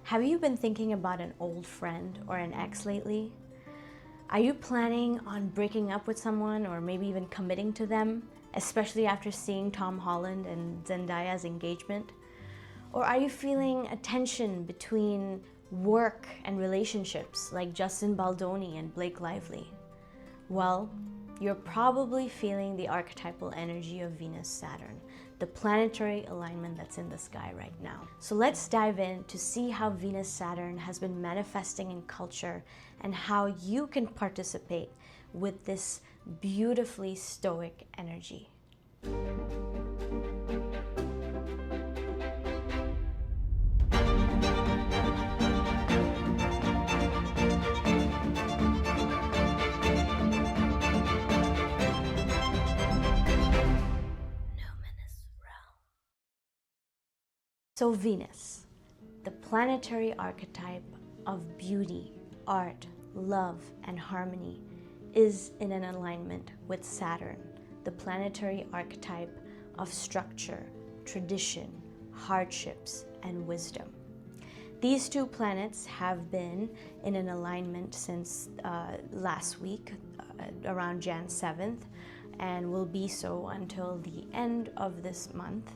Have you been thinking about an old friend or an ex lately? Are you planning on breaking up with someone or maybe even committing to them, especially after seeing Tom Holland and Zendaya's engagement? Or are you feeling a tension between work and relationships like Justin Baldoni and Blake Lively? Well, you're probably feeling the archetypal energy of Venus-Saturn, the planetary alignment that's in the sky right now. So let's dive in to see how Venus-Saturn has been manifesting in culture and how you can participate with this beautifully stoic energy. So Venus, the planetary archetype of beauty, art, love, and harmony, is in an alignment with Saturn, the planetary archetype of structure, tradition, hardships, and wisdom. These two planets have been in an alignment since last week, around Jan 7th, and will be so until the end of this month.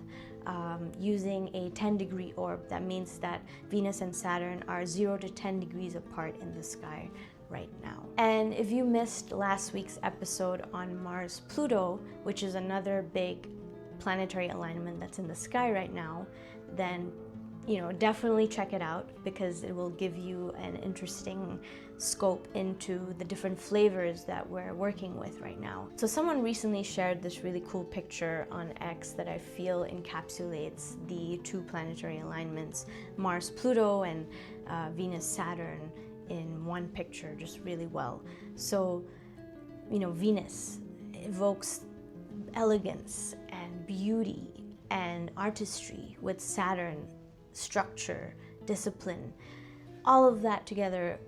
Using a 10-degree orb. That means that Venus and Saturn are 0 to 10 degrees apart in the sky right now. And if you missed last week's episode on Mars-Pluto, which is another big planetary alignment that's in the sky right now, then definitely check it out because it will give you an interesting scope into the different flavors that we're working with right now. So someone recently shared this really cool picture on X that I feel encapsulates the two planetary alignments, Mars-Pluto and Venus-Saturn, in one picture just really well. So, Venus evokes elegance and beauty and artistry, with Saturn structure, discipline. All of that together,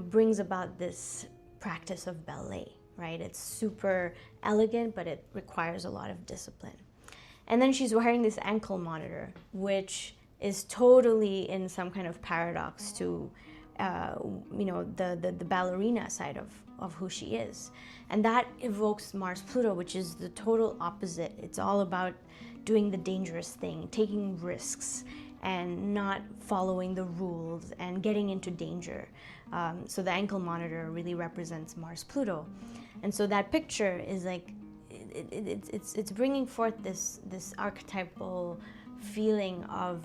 brings about this practice of ballet, right? It's super elegant, but it requires a lot of discipline. And then she's wearing this ankle monitor, which is totally in some kind of paradox to, the ballerina side of who she is. And that evokes Mars-Pluto, which is the total opposite. It's all about doing the dangerous thing, taking risks, and not following the rules and getting into danger. So the ankle monitor really represents Mars-Pluto. And so that picture is like, it's bringing forth this archetypal feeling of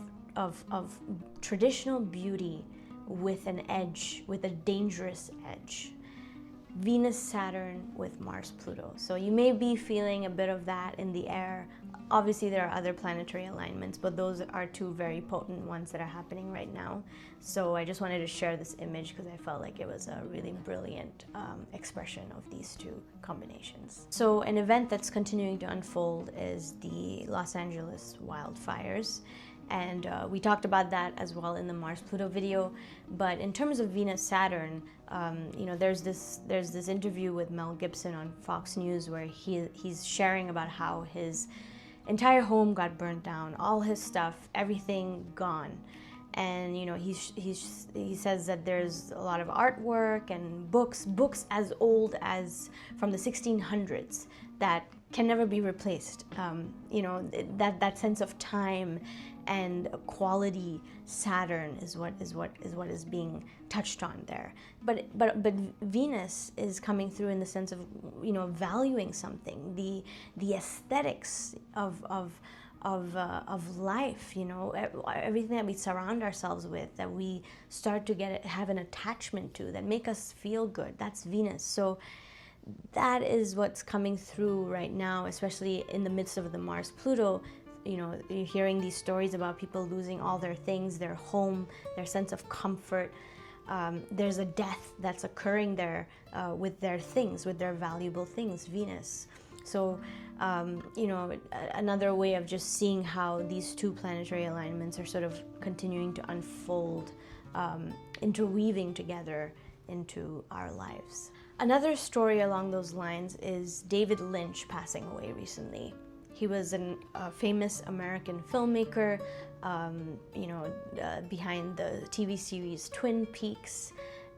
traditional beauty with an edge, with a dangerous edge. Venus-Saturn with Mars-Pluto. So you may be feeling a bit of that in the air. Obviously there are other planetary alignments, but those are two very potent ones that are happening right now. So I just wanted to share this image because I felt like it was a really brilliant expression of these two combinations. So an event that's continuing to unfold is the Los Angeles wildfires. And we talked about that as well in the Mars-Pluto video. But in terms of Venus-Saturn, there's this interview with Mel Gibson on Fox News where he's sharing about how his entire home got burnt down, all his stuff, everything gone. And he says that there's a lot of artwork and books as old as from the 1600s that can never be replaced. That sense of time and quality Saturn is what is being touched on there. But Venus is coming through in the sense of valuing something, the aesthetics of life, everything that we surround ourselves with, that we start to have an attachment to, that make us feel good. That's Venus. So that is what's coming through right now, especially in the midst of the Mars-Pluto. You're hearing these stories about people losing all their things, their home, their sense of comfort. There's a death that's occurring there with their things, with their valuable things, Venus. So, another way of just seeing how these two planetary alignments are sort of continuing to unfold, interweaving together into our lives. Another story along those lines is David Lynch passing away recently. He was a famous American filmmaker, behind the TV series Twin Peaks,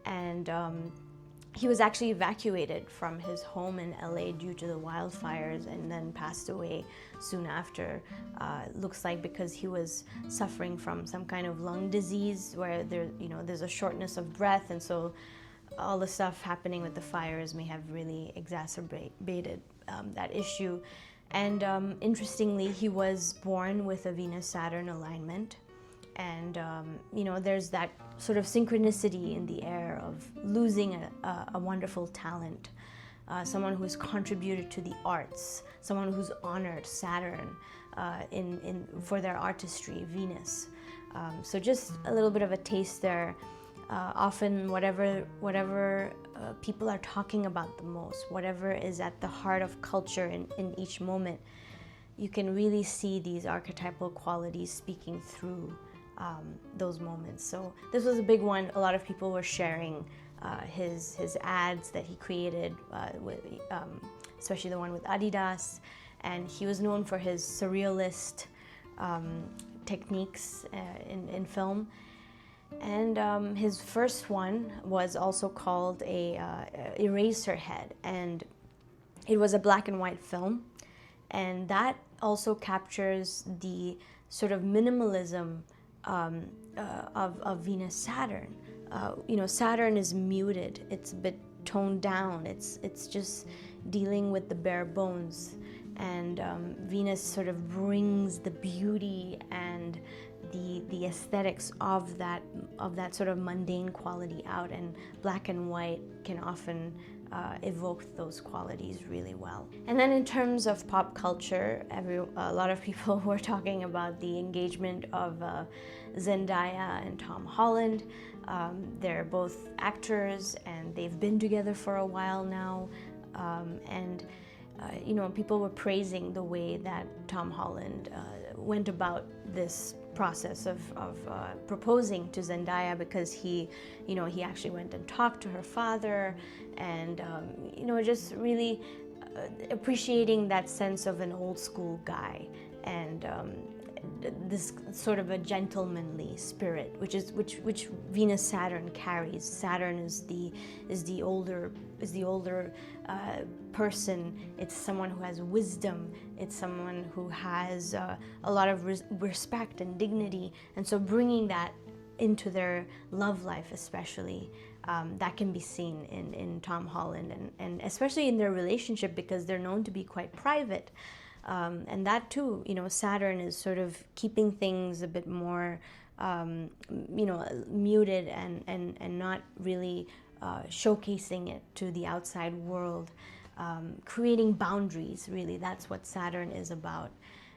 and he was actually evacuated from his home in LA due to the wildfires and then passed away soon after. Looks like because he was suffering from some kind of lung disease where there's a shortness of breath, and so all the stuff happening with the fires may have really exacerbated that issue. And interestingly, he was born with a Venus-Saturn alignment. And, there's that sort of synchronicity in the air of losing a wonderful talent, someone who's contributed to the arts, someone who's honored Saturn for their artistry, Venus. So just a little bit of a taste there. Often whatever people are talking about the most, whatever is at the heart of culture in each moment, you can really see these archetypal qualities speaking through those moments. So this was a big one. A lot of people were sharing his ads that he created, especially the one with Adidas. And he was known for his surrealist techniques in film. And his first one was also called a Eraserhead, and it was a black and white film, and that also captures the sort of minimalism of Venus-Saturn. Saturn is muted, it's a bit toned down, it's just dealing with the bare bones, and Venus sort of brings the beauty and the aesthetics of that sort of mundane quality out, and black and white can often evoke those qualities really well. And then in terms of pop culture, a lot of people were talking about the engagement of Zendaya and Tom Holland. They're both actors and they've been together for a while now, and people were praising the way that Tom Holland went about this process of proposing to Zendaya, because he actually went and talked to her father, and just really appreciating that sense of an old school guy, and this sort of a gentlemanly spirit, which Venus-Saturn carries. Saturn is the older person. It's someone who has wisdom. It's someone who has a lot of respect and dignity, and so bringing that into their love life, especially, that can be seen in Tom Holland, and especially in their relationship, because they're known to be quite private. And that too, Saturn is sort of keeping things a bit more, muted and not really showcasing it to the outside world, creating boundaries, really. That's what Saturn is about.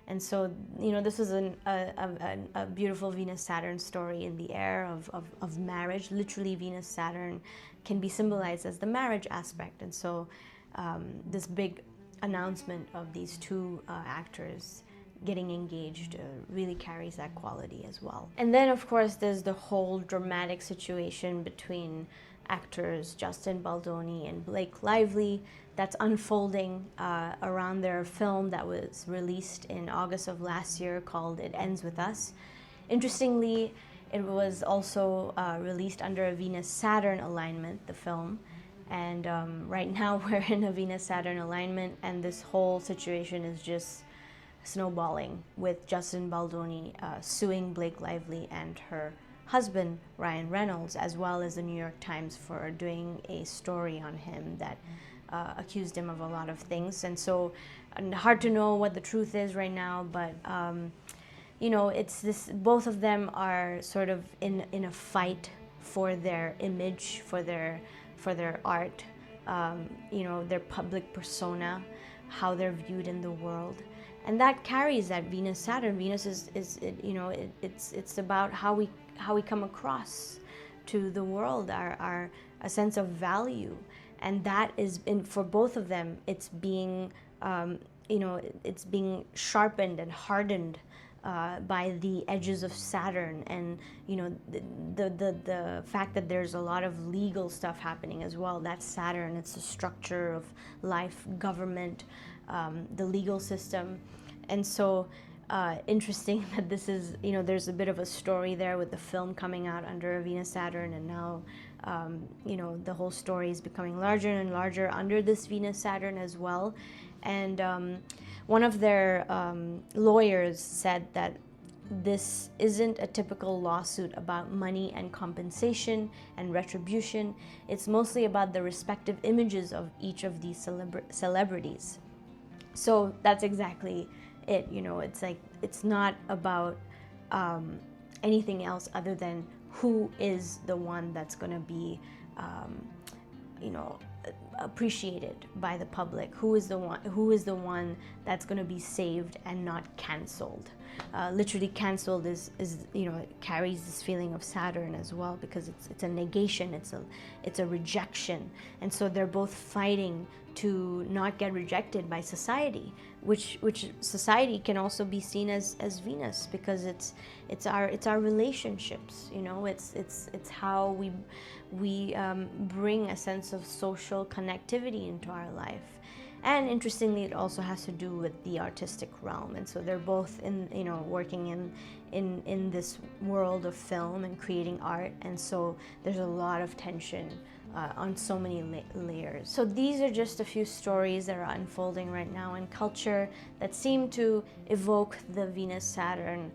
And so, this is a beautiful Venus-Saturn story in the air of marriage. Literally, Venus-Saturn can be symbolized as the marriage aspect. And so this big announcement of these two actors getting engaged really carries that quality as well. And then, of course, there's the whole dramatic situation between actors Justin Baldoni and Blake Lively that's unfolding around their film that was released in August of last year called It Ends With Us. Interestingly, it was also released under a Venus-Saturn alignment, the film. And right now we're in a Venus-Saturn alignment, and this whole situation is just snowballing, with Justin Baldoni suing Blake Lively and her husband, Ryan Reynolds, as well as the New York Times, for doing a story on him that accused him of a lot of things. And so hard to know what the truth is right now, but it's this, both of them are sort of in a fight for their image, for their art, their public persona, how they're viewed in the world, and that carries that Venus-Saturn. Venus is it's about how we come across to the world, our a sense of value, and that is for both of them. It's being it's being sharpened and hardened by the edges of Saturn, and the fact that there's a lot of legal stuff happening as well. That's Saturn. It's the structure of life, government, the legal system, And so interesting that this is, there's a bit of a story there with the film coming out under a Venus-Saturn, and now, the whole story is becoming larger and larger under this Venus-Saturn as well. And one of their lawyers said that this isn't a typical lawsuit about money and compensation and retribution. It's mostly about the respective images of each of these celebrities. So that's exactly it. It's like, it's not about anything else other than who is the one that's going to be appreciated by the public, who is the one that's going to be saved and not canceled. Literally canceled is it carries this feeling of Saturn as well, because it's a negation, it's a rejection. And so they're both fighting to not get rejected by society, which society can also be seen as Venus, because it's our relationships. It's how we bring a sense of social connectivity into our life. And interestingly, it also has to do with the artistic realm. And so they're both working in this world of film and creating art. And so there's a lot of tension on so many layers. So these are just a few stories that are unfolding right now in culture that seem to evoke the Venus-Saturn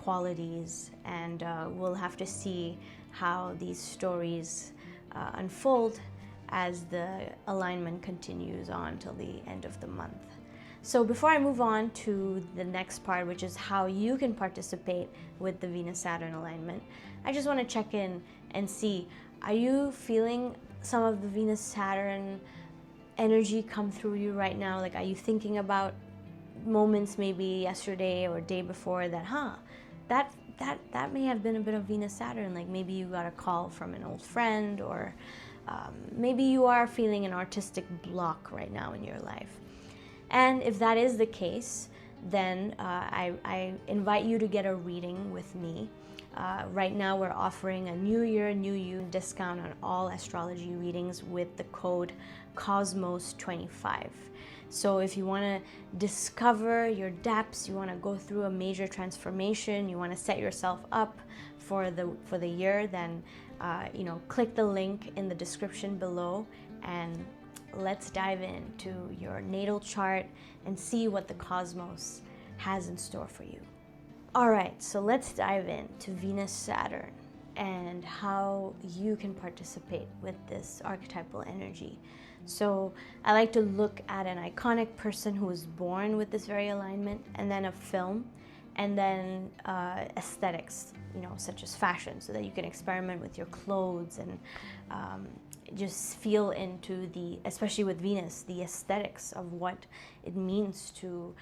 qualities. And we'll have to see how these stories unfold as the alignment continues on till the end of the month. So before I move on to the next part, which is how you can participate with the Venus-Saturn alignment, I just want to check in and see, are you feeling some of the Venus-Saturn energy come through you right now? Like, are you thinking about moments maybe yesterday or day before that, that may have been a bit of Venus-Saturn? Like, maybe you got a call from an old friend, or maybe you are feeling an artistic block right now in your life. And if that is the case, then I invite you to get a reading with me. Right now we're offering a New Year, New You discount on all astrology readings with the code COSMOS25. So if you want to discover your depths, you want to go through a major transformation, you want to set yourself up for the year, then click the link in the description below, and let's dive into your natal chart and see what the cosmos has in store for you. All right, so let's dive into Venus-Saturn and how you can participate with this archetypal energy. So I like to look at an iconic person who was born with this very alignment, and then a film, and then aesthetics, such as fashion, so that you can experiment with your clothes and just feel into especially with Venus, the aesthetics of what it means to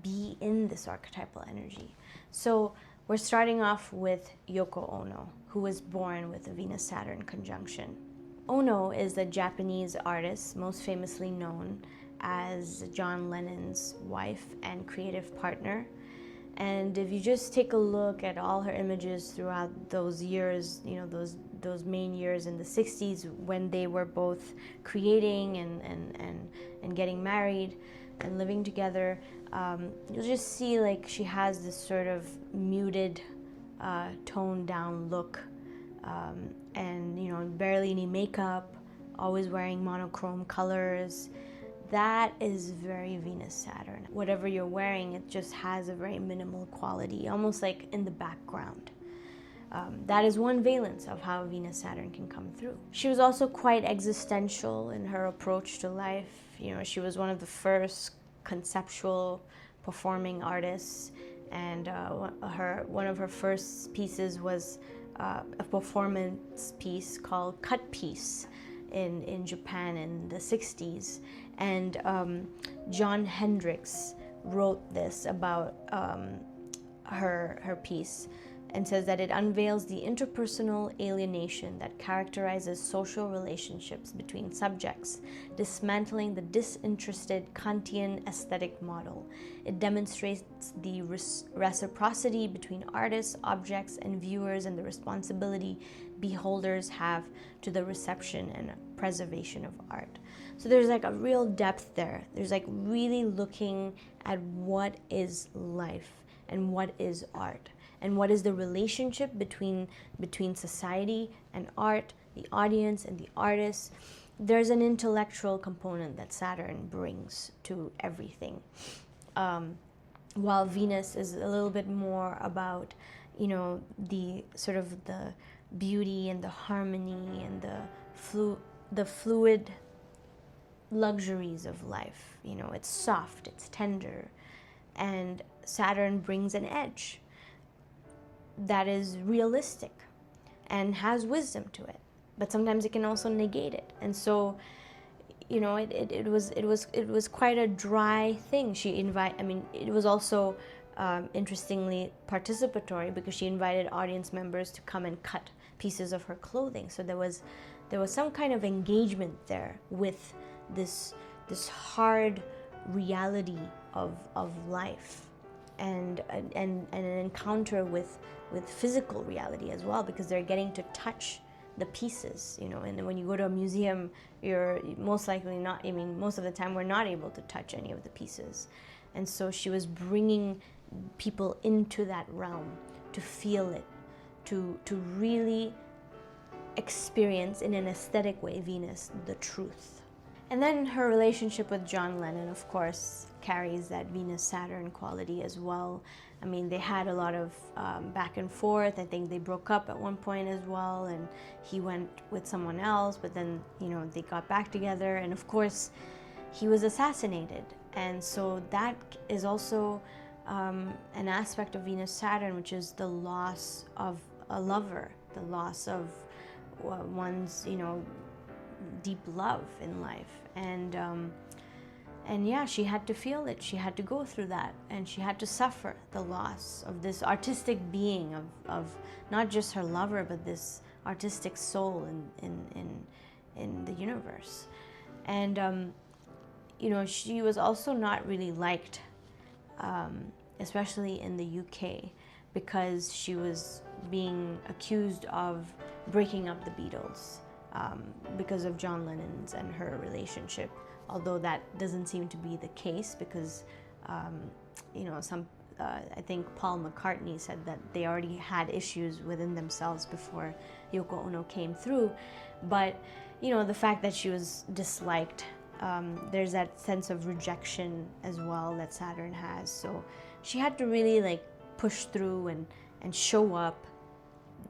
be in this archetypal energy. So we're starting off with Yoko Ono, who was born with a Venus-Saturn conjunction. Ono is a Japanese artist, most famously known as John Lennon's wife and creative partner. And if you just take a look at all her images throughout those years, those main years in the 60s when they were both creating and getting married and living together, you'll just see like she has this sort of muted, toned down look, and barely any makeup, always wearing monochrome colors. That is very Venus-Saturn. Whatever you're wearing, it just has a very minimal quality, almost like in the background. That is one valence of how Venus-Saturn can come through. She was also quite existential in her approach to life. She was one of the first conceptual performing artists, and one of her first pieces was a performance piece called Cut Piece in Japan in the 60s. And Jon Hendricks wrote this about her piece. and says that it unveils the interpersonal alienation that characterizes social relationships between subjects, dismantling the disinterested Kantian aesthetic model. It demonstrates the reciprocity between artists, objects, and viewers, and the responsibility beholders have to the reception and preservation of art. So there's like a real depth there. There's like really looking at what is life and what is art, and what is the relationship between society and art, the audience and the artist. There's an intellectual component that Saturn brings to everything, while Venus is a little bit more about, you know, the sort of the beauty and the harmony and the fluid luxuries of life. You know, it's soft, it's tender, and Saturn brings an edge that is realistic and has wisdom to it, but sometimes it can also negate it. And so, you know, it was quite a dry thing. It was also interestingly participatory, because she invited audience members to come and cut pieces of her clothing. So there was some kind of engagement there with this hard reality of life, and an encounter with physical reality as well, because they're getting to touch the pieces, you know. And when you go to a museum, you're most likely not, I mean, most of the time we're not able to touch any of the pieces. And so she was bringing people into that realm to feel it, to really experience in an aesthetic way, Venus, the truth. And then her relationship with John Lennon, of course, carries that Venus-Saturn quality as well. I mean, they had a lot of back and forth. I think they broke up at one point as well, and he went with someone else, but then, you know, they got back together. And of course, he was assassinated. And so that is also an aspect of Venus-Saturn, which is the loss of a lover, the loss of one's, you know, deep love in life. And yeah, she had to feel it. She had to go through that, and she had to suffer the loss of this artistic being, of not just her lover, but this artistic soul in the universe. And you know, she was also not really liked, especially in the UK, because she was being accused of breaking up the Beatles because of John Lennon's and her relationship. Although that doesn't seem to be the case, because you know, I think Paul McCartney said that they already had issues within themselves before Yoko Ono came through. But you know, the fact that she was disliked, there's that sense of rejection as well that Saturn has. So she had to really like push through and show up.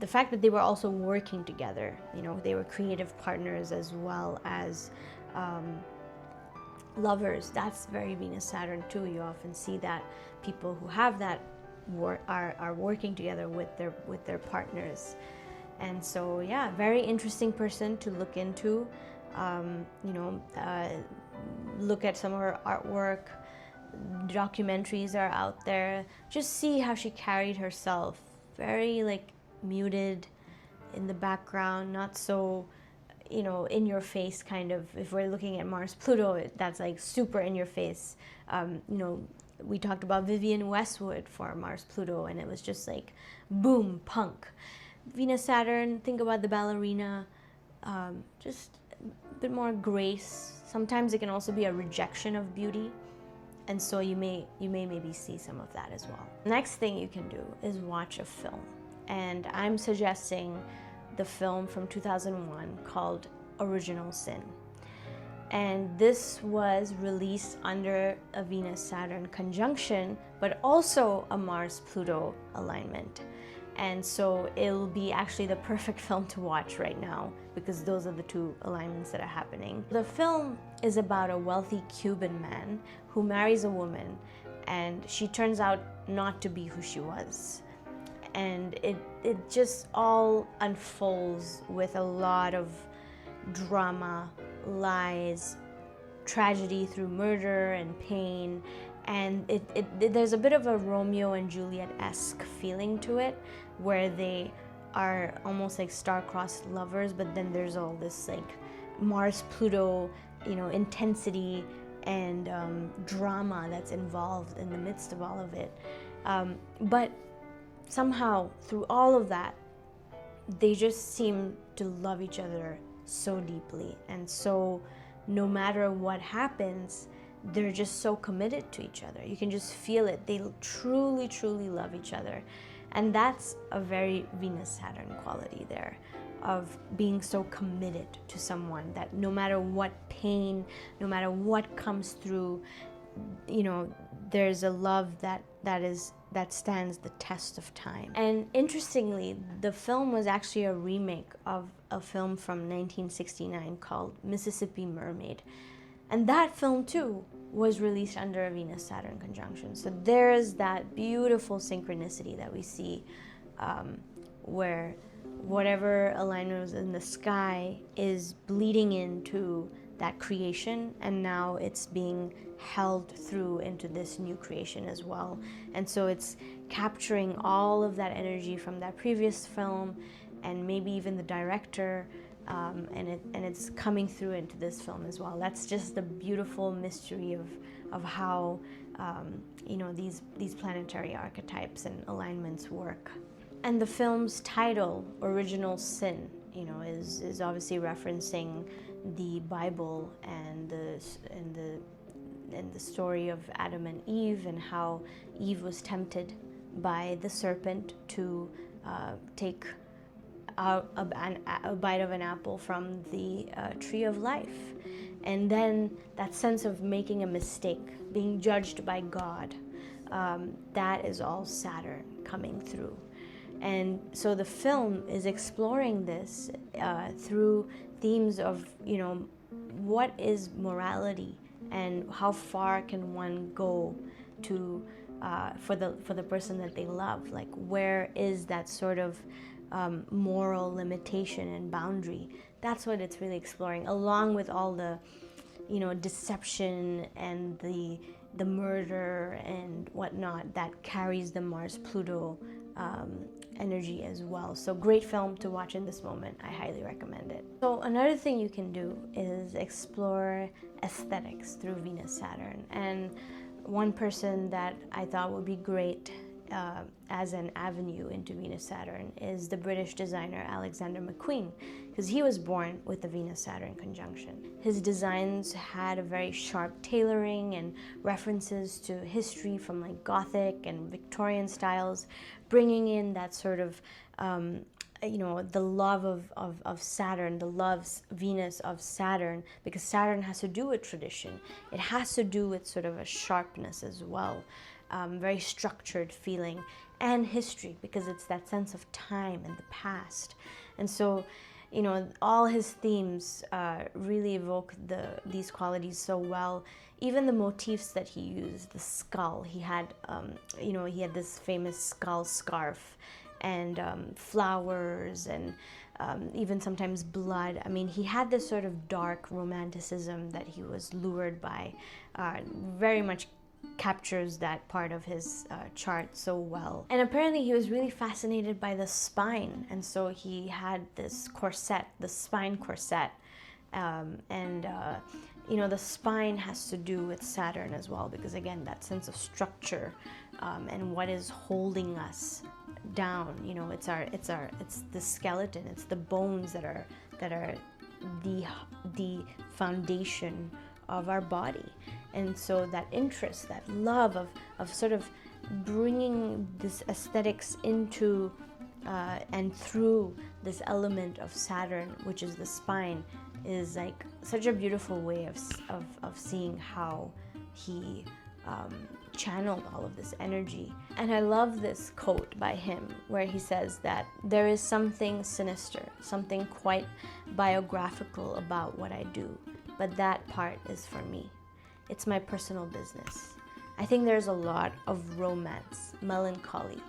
The fact that they were also working together, you know, they were creative partners as well as lovers. That's very Venus-Saturn too. You often see that people who have that are working together with their partners. And so yeah, very interesting person to look into. You know, look at some of her artwork. Documentaries are out there. Just see how she carried herself. Very like muted in the background, not so, you know, in your face kind of. If we're looking at Mars-Pluto, that's like super in your face. You know, we talked about Vivienne Westwood for Mars-Pluto, and it was just like boom, punk. Venus-Saturn, think about the ballerina, just a bit more grace. Sometimes it can also be a rejection of beauty, and so you may maybe see some of that as well. Next thing you can do is watch a film, and I'm suggesting the film from 2001 called Original Sin. And this was released under a Venus-Saturn conjunction, but also a Mars-Pluto alignment. And so it'll be actually the perfect film to watch right now, because those are the two alignments that are happening. The film is about a wealthy Cuban man who marries a woman, and she turns out not to be who she was. And it just all unfolds with a lot of drama, lies, tragedy through murder and pain. And there's a bit of a Romeo and Juliet-esque feeling to it, where they are almost like star-crossed lovers, but then there's all this like Mars-Pluto, intensity and drama that's involved in the midst of all of it. But somehow, through all of that, they just seem to love each other so deeply, and so no matter what happens, they're just so committed to each other. You can just feel it. They truly, truly love each other. And that's a very Venus-Saturn quality there, of being so committed to someone that no matter what pain, no matter what comes through, there's a love that stands the test of time. And interestingly, the film was actually a remake of a film from 1969 called Mississippi Mermaid. And that film too was released under a Venus-Saturn conjunction. So there's that beautiful synchronicity that we see, where whatever alignment was in the sky is bleeding into that creation, and now it's being held through into this new creation as well. And so it's capturing all of that energy from that previous film, and maybe even the director, and it's coming through into this film as well. That's just the beautiful mystery of how these planetary archetypes and alignments work. And the film's title, Original Sin, is obviously referencing the Bible and the story of Adam and Eve, and how Eve was tempted by the serpent to take a bite of an apple from the tree of life. And then that sense of making a mistake, being judged by God, that is all Saturn coming through. And so the film is exploring this through themes of, what is morality, and how far can one go to for the person that they love? Like, where is that sort of moral limitation and boundary? That's what it's really exploring, along with all the, deception and the murder and whatnot that carries the Mars-Pluto energy as well. So great film to watch in this moment. I highly recommend it. So another thing you can do is explore aesthetics through Venus-Saturn. And one person that I thought would be great as an avenue into Venus-Saturn is the British designer Alexander McQueen, because he was born with the Venus-Saturn conjunction. His designs had a very sharp tailoring and references to history from like Gothic and Victorian styles, bringing in that sort of the love of Saturn, the love Venus of Saturn, because Saturn has to do with tradition. It has to do with sort of a sharpness as well, very structured feeling, and history, because it's that sense of time and the past. And so, all his themes really evoke these qualities so well. Even the motifs that he used, the skull, he had this famous skull scarf, and flowers, and even sometimes blood. I mean, he had this sort of dark romanticism that he was lured by, very much captures that part of his chart so well. And apparently he was really fascinated by the spine, and so he had this corset, the spine corset, the spine has to do with Saturn as well, because again, that sense of structure and what is holding us down. It's the skeleton, it's the bones that are the foundation of our body. And so that interest, that love of sort of bringing this aesthetics into and through this element of Saturn, which is the spine, is like such a beautiful way of seeing how he channeled all of this energy. And I love this quote by him where he says that there is something sinister, something quite biographical about what I do, but that part is for me. It's my personal business. I think there's a lot of romance, melancholy.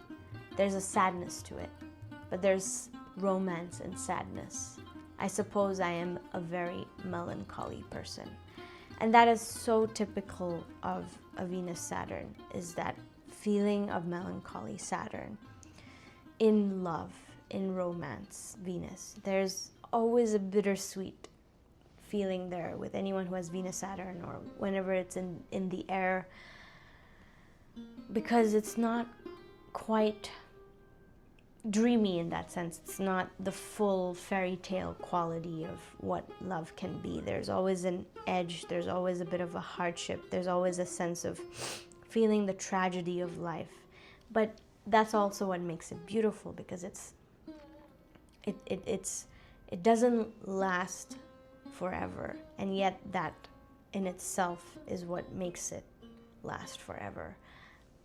There's a sadness to it, but there's romance and sadness. I suppose I am a very melancholy person. And that is so typical of a Venus-Saturn, is that feeling of melancholy Saturn. In love, in romance, Venus, there's always a bittersweet feeling there with anyone who has Venus-Saturn, or whenever it's in the air, because it's not quite dreamy in that sense. It's not the full fairy tale quality of what love can be. There's always an edge, there's always a bit of a hardship, there's always a sense of feeling the tragedy of life. But that's also what makes it beautiful, because it doesn't last forever, and yet that in itself is what makes it last forever.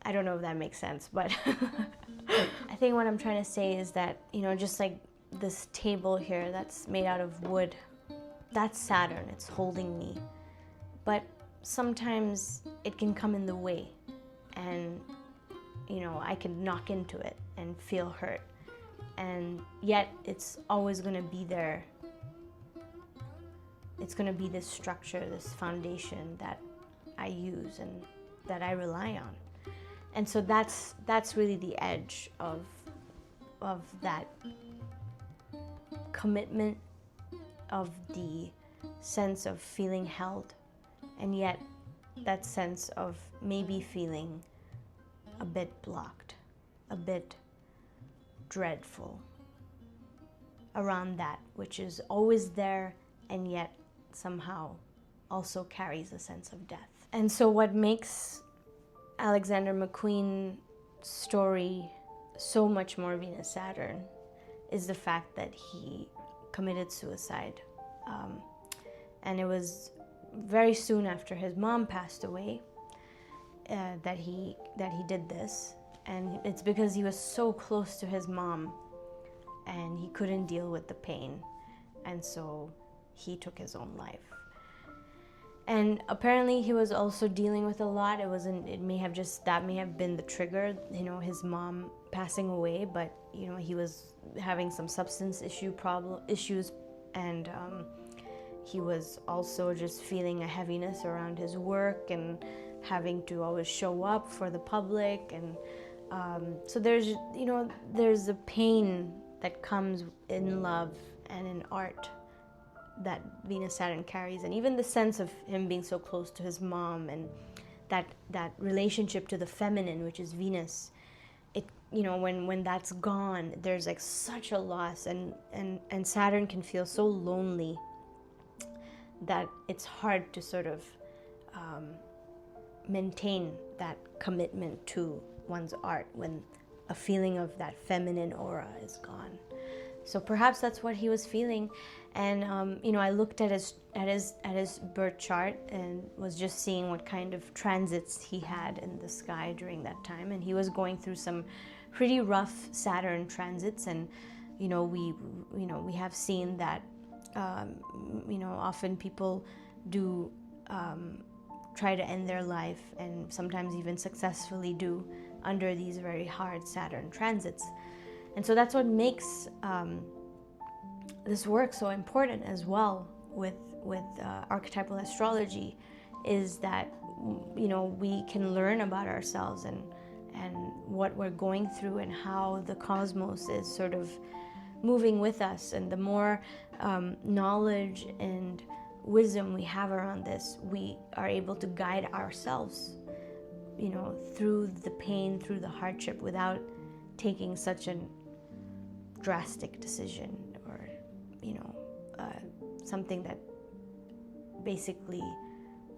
I don't know if that makes sense, but I think what I'm trying to say is that, you know, just like this table here that's made out of wood, that's Saturn, it's holding me. But sometimes it can come in the way, and, you know, I can knock into it and feel hurt. And yet it's always going to be there. It's going to be this structure, this foundation that I use and that I rely on. And so that's really the edge of that commitment, of the sense of feeling held, and yet that sense of maybe feeling a bit blocked, a bit dreadful around that which is always there and yet somehow also carries a sense of death. And so what makes Alexander McQueen's story so much more Venus-Saturn is the fact that he committed suicide. And it was very soon after his mom passed away that he did this. And it's because he was so close to his mom and he couldn't deal with the pain. And so he took his own life. And apparently he was also dealing with a lot. That may have been the trigger, you know, his mom passing away, but, you know, he was having some substance issues, and he was also just feeling a heaviness around his work and having to always show up for the public. And so there's a pain that comes in love and in art that Venus-Saturn carries, and even the sense of him being so close to his mom, and that relationship to the feminine, which is Venus. It, you know, when that's gone, there's like such a loss, and Saturn can feel so lonely that it's hard to sort of maintain that commitment to one's art when a feeling of that feminine aura is gone. So perhaps that's what he was feeling. And you know, I looked at his birth chart and was just seeing what kind of transits he had in the sky during that time, and he was going through some pretty rough Saturn transits. And you know, we have seen that you know, often people do try to end their life, and sometimes even successfully do, under these very hard Saturn transits. And so that's what makes this work so important as well with archetypal astrology, is that, you know, we can learn about ourselves and what we're going through and how the cosmos is sort of moving with us. And the more knowledge and wisdom we have around this, we are able to guide ourselves, you know, through the pain, through the hardship, without taking such a drastic decision, or, you know, something that basically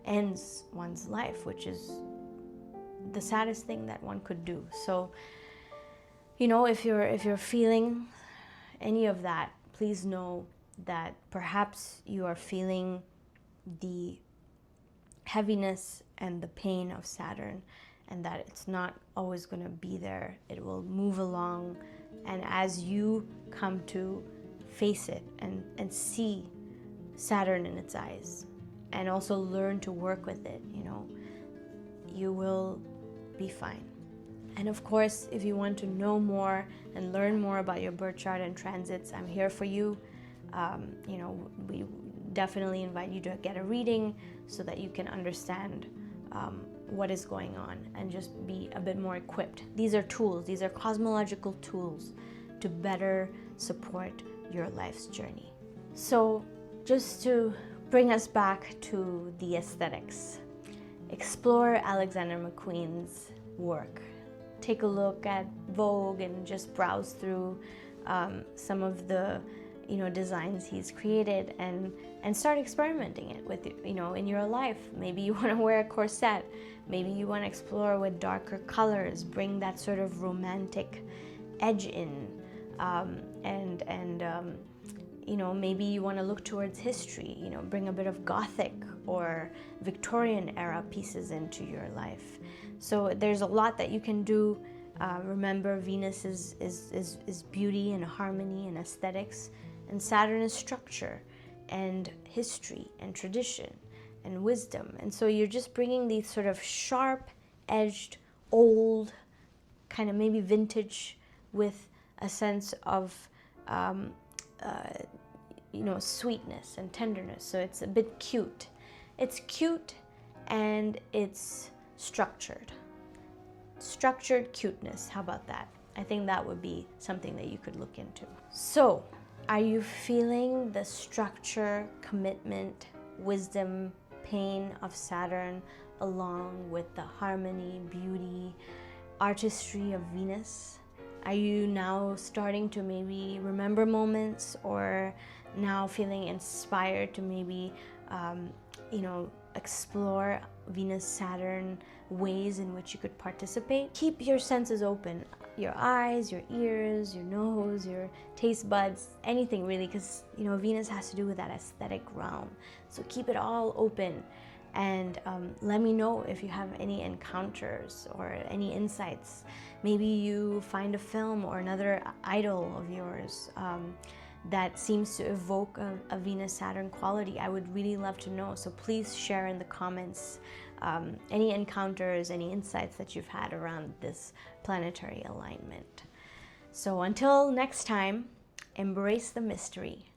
ends one's life, which is the saddest thing that one could do. So, you know, if you're feeling any of that, please know that perhaps you are feeling the heaviness and the pain of Saturn, and that it's not always going to be there. It will move along, and as you come to face it and see Saturn in its eyes, and also learn to work with it, you know, you will be fine. And of course, if you want to know more and learn more about your birth chart and transits, I'm here for you. You know, definitely invite you to get a reading so that you can understand what is going on and just be a bit more equipped. These are tools, these are cosmological tools to better support your life's journey. So just to bring us back to the aesthetics, explore Alexander McQueen's work. Take a look at Vogue and just browse through some of the designs he's created and start experimenting it with in your life. Maybe you want to wear a corset, maybe you want to explore with darker colors, bring that sort of romantic edge in, maybe you want to look towards history, bring a bit of Gothic or Victorian era pieces into your life. So there's a lot that you can do. Remember, Venus is beauty and harmony and aesthetics, and Saturn is structure and history and tradition and wisdom. And so you're just bringing these sort of sharp-edged, old, kind of maybe vintage, with a sense of sweetness and tenderness. So it's a bit cute. It's cute and it's structured. Structured cuteness, how about that? I think that would be something that you could look into. So, are you feeling the structure, commitment, wisdom, pain of Saturn along with the harmony, beauty, artistry of Venus? Are you now starting to maybe remember moments, or now feeling inspired to maybe, explore Venus-Saturn ways in which you could participate? Keep your senses open. Your eyes, your ears, your nose, your taste buds, anything really, because Venus has to do with that aesthetic realm. So keep it all open, and let me know if you have any encounters or any insights. Maybe you find a film or another idol of yours that seems to evoke a Venus-Saturn quality. I would really love to know. So please share in the comments any encounters, any insights that you've had around this planetary alignment. So until next time, embrace the mystery.